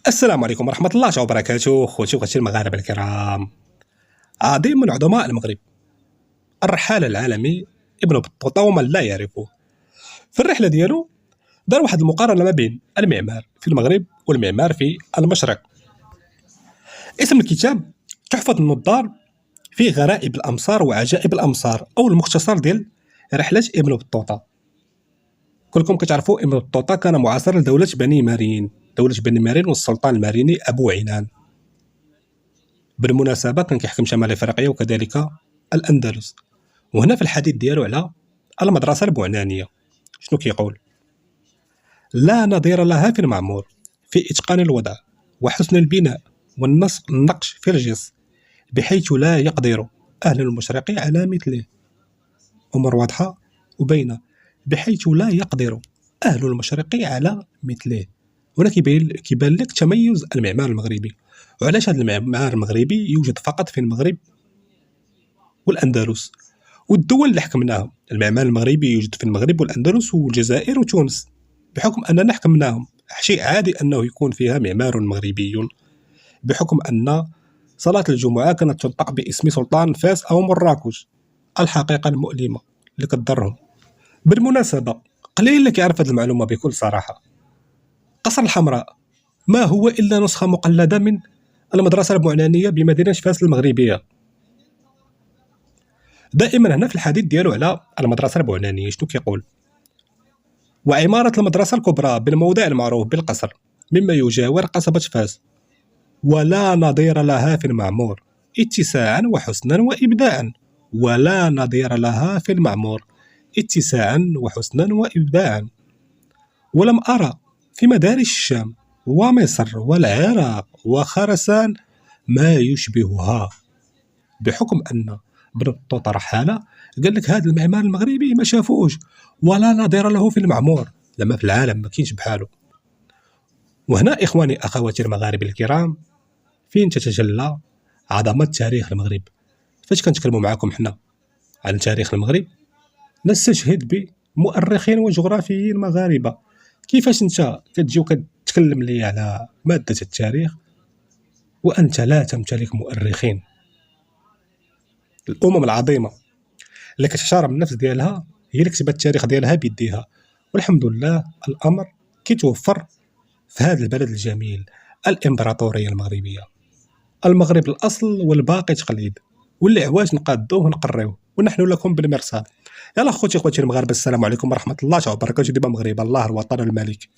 السلام عليكم ورحمة الله وبركاته. خوتي وخواتي المغاربة الكرام، عظيم من عظماء المغرب، الرحالة العالمي ابن بطوطة ومن لا يعرفه. في الرحلة ديالو دار واحد المقارنة ما بين المعمار في المغرب والمعمار في المشرق. اسم الكتاب تحفة النظار في غرائب الأمصار وعجائب الأمصار، أو المختصر ديال رحلة ابن بطوطة. كلكم كتعرفوا ابن بطوطة كان معاصر لدولة بني مارين، دولة بني مارين والسلطان الماريني أبو عنان. بالمناسبة كان كيحكم شمال افريقيا وكذلك الاندلس. وهنا في الحديث ديالو على المدرسة البعنانية شنو كيقول؟ لا نظير لها في المعمور في إتقان الوضع وحسن البناء والنقش في الجص، بحيث لا يقدر أهل المشرق على مثله. أمور واضحة وبينة، بحيث لا يقدر أهل المشرق على مثله. هنا كيبان لك تميز المعمار المغربي. وعلاش هذا المعمار المغربي يوجد فقط في المغرب والأندلس والدول اللي حكمناهم؟ المعمار المغربي يوجد في المغرب والأندلس والجزائر وتونس، بحكم أننا حكمناهم. شيء عادي أنه يكون فيها معمار مغربي، بحكم أن صلاة الجمعة كانت تنطق باسم سلطان فاس أو مراكش. الحقيقة المؤلمة اللي كتضرهم. بالمناسبة قليل اللي كيعرف هذه المعلومة بكل صراحة. قصر الحمراء ما هو إلا نسخة مقلدة من المدرسة البعنانية بمدينة فاس المغربية. دائما هنا في الحديث ديالو على المدرسة البعنانية شنو كيقول؟ وعمارة المدرسة الكبرى بالموضع المعروف بالقصر مما يجاور قصبة فاس، ولا نظير لها في المعمور اتساعا وحسنا وإبداعا. ولا نظير لها في المعمور اتساعا وحسنا وإبداعا. ولم أرى في مدارس الشام ومصر والعراق وخرسان ما يشبهها. بحكم أن ابن بطوطة رحالة قال لك هذا المعمار المغربي ما شافوش ولا نظير له في المعمور، لما في العالم ما كاينش بحاله. وهنا إخواني أخواتي المغاربة الكرام فين تتجلى عظمة تاريخ المغرب. فاش كنتكلموا معكم حنا عن تاريخ المغرب نستشهد بمؤرخين وجغرافيين مغاربة. كيفاش انت كتجي وكتكلم لي على مادة التاريخ وأنت لا تمتلك مؤرخين؟ الأمم العظيمة اللي كتحترم النفس ديالها هي اللي كتبت التاريخ ديالها بيديها، والحمد لله الأمر كيتوفر في هذا البلد الجميل، الإمبراطورية المغربية. المغرب الأصل والباقي تقليد، واللي عواج نقادوه ونقريوه، ونحن لكم بالمرصاد. يلا خوتي المغاربة، السلام عليكم ورحمة الله وبركاته. ديما مغرب الله الوطن الملك.